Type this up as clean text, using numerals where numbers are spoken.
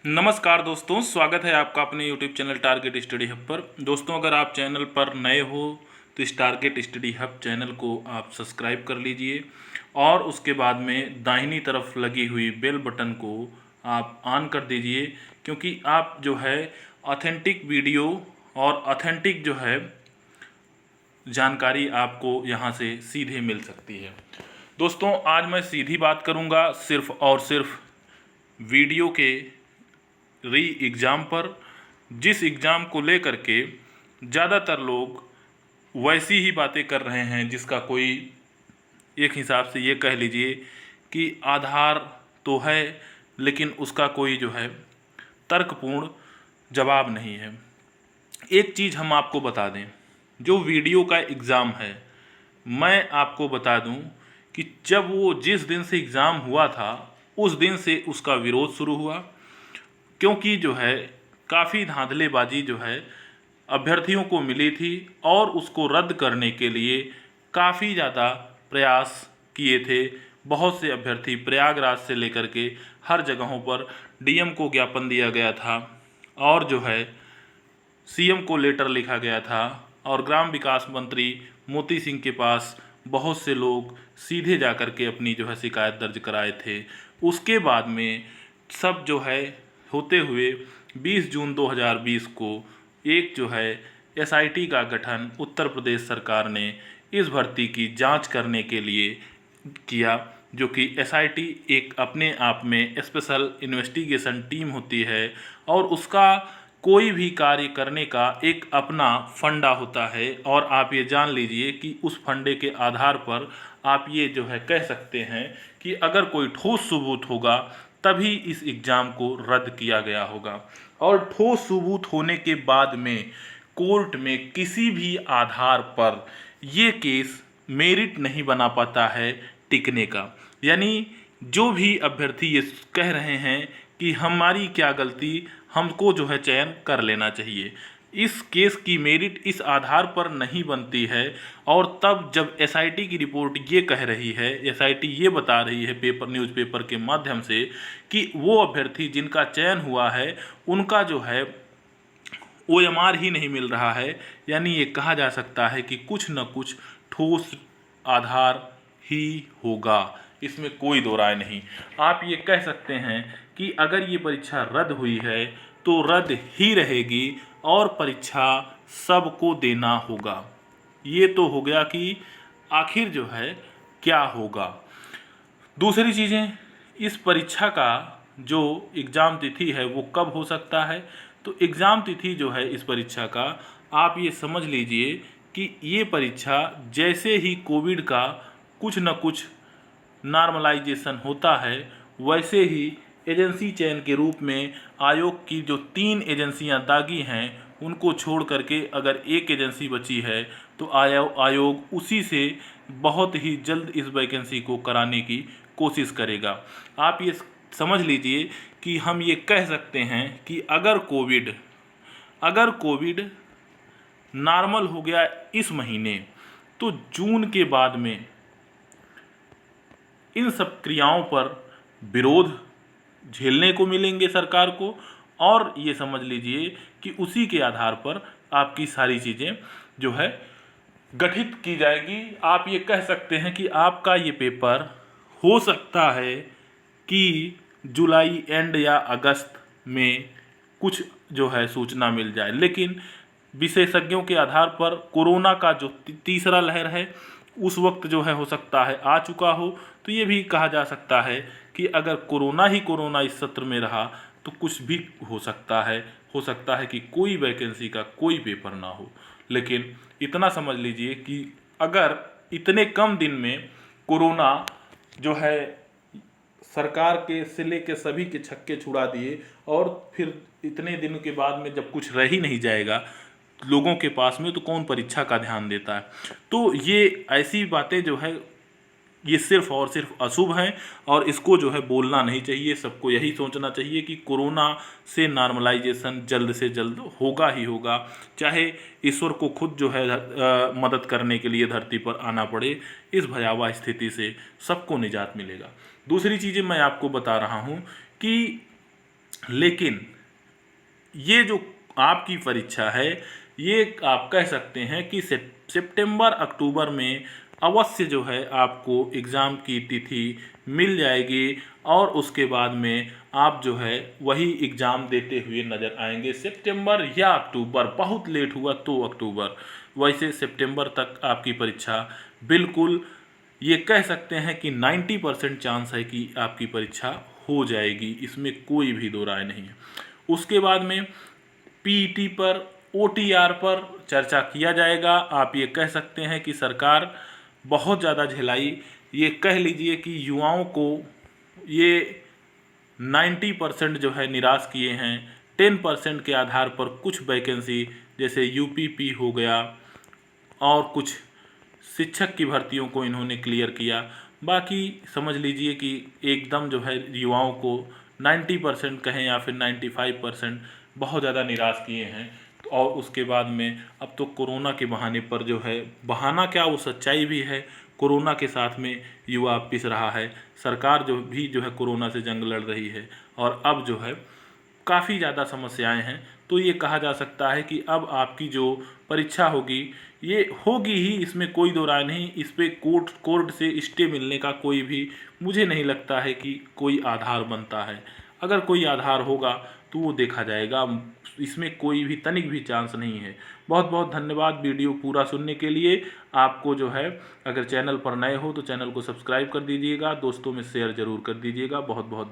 नमस्कार दोस्तों, स्वागत है आपका अपने YouTube channel target study hub पर। दोस्तों, अगर आप चैनल पर नए हो तो इस टारगेट स्टडी हब चैनल को आप सब्सक्राइब कर लीजिए और उसके बाद में दाहिनी तरफ लगी हुई बेल बटन को आप ऑन कर दीजिए, क्योंकि आप जो है ऑथेंटिक वीडियो और ऑथेंटिक जो है जानकारी आपको यहाँ से सीधे मिल सकती है। दोस्तों, आज मैं सीधी बात करूँगा सिर्फ और सिर्फ वीडियो के री एग्ज़ाम पर, जिस एग्ज़ाम को लेकर के ज़्यादातर लोग वैसी ही बातें कर रहे हैं जिसका कोई एक हिसाब से ये कह लीजिए कि आधार तो है, लेकिन उसका कोई जो है तर्कपूर्ण जवाब नहीं है। एक चीज़ हम आपको बता दें, जो वीडियो का एग्ज़ाम है, मैं आपको बता दूं कि जब वो जिस दिन से एग्ज़ाम हुआ था उस दिन से उसका विरोध शुरू हुआ, क्योंकि जो है काफ़ी धांधलेबाजी जो है अभ्यर्थियों को मिली थी और उसको रद्द करने के लिए काफ़ी ज़्यादा प्रयास किए थे। बहुत से अभ्यर्थी प्रयागराज से लेकर के हर जगहों पर डीएम को ज्ञापन दिया गया था और जो है सीएम को लेटर लिखा गया था और ग्राम विकास मंत्री मोती सिंह के पास बहुत से लोग सीधे जाकर के अपनी जो है शिकायत दर्ज कराए थे। उसके बाद में सब जो है होते हुए 20 जून 2020 को एक जो है एसआईटी का गठन उत्तर प्रदेश सरकार ने इस भर्ती की जांच करने के लिए किया, जो कि एसआईटी एक अपने आप में स्पेशल इन्वेस्टिगेशन टीम होती है और उसका कोई भी कार्य करने का एक अपना फंडा होता है। और आप ये जान लीजिए कि उस फंडे के आधार पर आप ये जो है कह सकते हैं कि अगर कोई ठोस सबूत होगा तभी इस एग्ज़ाम को रद्द किया गया होगा। और ठोस सबूत होने के बाद में कोर्ट में किसी भी आधार पर ये केस मेरिट नहीं बना पाता है टिकने का। यानी जो भी अभ्यर्थी ये कह रहे हैं कि हमारी क्या गलती, हमको जो है चयन कर लेना चाहिए, इस केस की मेरिट इस आधार पर नहीं बनती है। और तब जब एसआईटी की रिपोर्ट ये कह रही है, एसआईटी ये बता रही है पेपर न्यूज़पेपर के माध्यम से कि वो अभ्यर्थी जिनका चयन हुआ है उनका जो है ओएमआर ही नहीं मिल रहा है, यानी ये कहा जा सकता है कि कुछ न कुछ ठोस आधार ही होगा, इसमें कोई दो राय नहीं। आप ये कह सकते हैं कि अगर ये परीक्षा रद्द हुई है तो रद्द ही रहेगी और परीक्षा सबको देना होगा। ये तो हो गया कि आखिर जो है क्या होगा। दूसरी चीज़ें, इस परीक्षा का जो एग्ज़ाम तिथि है वो कब हो सकता है, तो एग्ज़ाम तिथि जो है इस परीक्षा का आप ये समझ लीजिए कि ये परीक्षा जैसे ही कोविड का कुछ न कुछ नॉर्मलाइजेशन होता है वैसे ही एजेंसी चयन के रूप में आयोग की जो 3 एजेंसियां दागी हैं उनको छोड़ करके अगर एक एजेंसी बची है तो आयोग उसी से बहुत ही जल्द इस वैकेंसी को कराने की कोशिश करेगा। आप ये समझ लीजिए कि हम ये कह सकते हैं कि अगर कोविड नॉर्मल हो गया इस महीने तो जून के बाद में इन सब क्रियाओं पर विरोध झेलने को मिलेंगे सरकार को, और ये समझ लीजिए कि उसी के आधार पर आपकी सारी चीज़ें जो है गठित की जाएगी। आप ये कह सकते हैं कि आपका ये पेपर हो सकता है कि जुलाई एंड या अगस्त में कुछ जो है सूचना मिल जाए, लेकिन विशेषज्ञों के आधार पर कोरोना का जो तीसरा लहर है उस वक्त जो है हो सकता है आ चुका हो। तो ये भी कहा जा सकता है कि अगर कोरोना इस सत्र में रहा तो कुछ भी हो सकता है कि कोई वैकेंसी का कोई पेपर ना हो। लेकिन इतना समझ लीजिए कि अगर इतने कम दिन में कोरोना जो है सरकार के सिले के सभी के छक्के छुड़ा दिए और फिर इतने दिनों के बाद में जब कुछ रह ही नहीं जाएगा लोगों के पास में, तो कौन परीक्षा का ध्यान देता है। तो ये ऐसी बातें जो है ये सिर्फ और सिर्फ अशुभ हैं और इसको जो है बोलना नहीं चाहिए। सबको यही सोचना चाहिए कि कोरोना से नॉर्मलाइजेशन जल्द से जल्द होगा ही होगा, चाहे ईश्वर को खुद जो है मदद करने के लिए धरती पर आना पड़े। इस भयावह स्थिति से सबको निजात मिलेगा। दूसरी चीज़ें मैं आपको बता रहा हूँ कि लेकिन ये जो आपकी परीक्षा है, ये आप कह सकते हैं कि सितंबर अक्टूबर में अवश्य जो है आपको एग्ज़ाम की तिथि मिल जाएगी और उसके बाद में आप जो है वही एग्ज़ाम देते हुए नज़र आएंगे। सितंबर या अक्टूबर, बहुत लेट हुआ तो अक्टूबर, वैसे सितंबर तक आपकी परीक्षा बिल्कुल, ये कह सकते हैं कि 90% चांस है कि आपकी परीक्षा हो जाएगी, इसमें कोई भी दो राय नहीं है। उसके बाद में पीईटी पर, ओटीआर पर चर्चा किया जाएगा। आप ये कह सकते हैं कि सरकार बहुत ज़्यादा झेलाई, ये कह लीजिए कि युवाओं को ये 90% जो है निराश किए हैं। 10% के आधार पर कुछ वैकेंसी जैसे यूपीपी हो गया और कुछ शिक्षक की भर्तियों को इन्होंने क्लियर किया। बाकी समझ लीजिए कि एकदम जो है युवाओं को 90% कहें या फिर 95% बहुत ज़्यादा निराश किए हैं। और उसके बाद में अब तो कोरोना के बहाने पर जो है, बहाना क्या वो सच्चाई भी है, कोरोना के साथ में युवा पिस रहा है। सरकार जो है कोरोना से जंग लड़ रही है और अब जो है काफ़ी ज़्यादा समस्याएं हैं। तो ये कहा जा सकता है कि अब आपकी जो परीक्षा होगी ये होगी ही, इसमें कोई दो राय नहीं। इस पे कोर्ट से स्टे मिलने का कोई भी मुझे नहीं लगता है कि कोई आधार बनता है। अगर कोई आधार होगा तो वो देखा जाएगा, इसमें कोई भी तनिक भी चांस नहीं है। बहुत बहुत धन्यवाद वीडियो पूरा सुनने के लिए। आपको जो है अगर चैनल पर नए हो तो चैनल को सब्सक्राइब कर दीजिएगा, दोस्तों में शेयर ज़रूर कर दीजिएगा। बहुत बहुत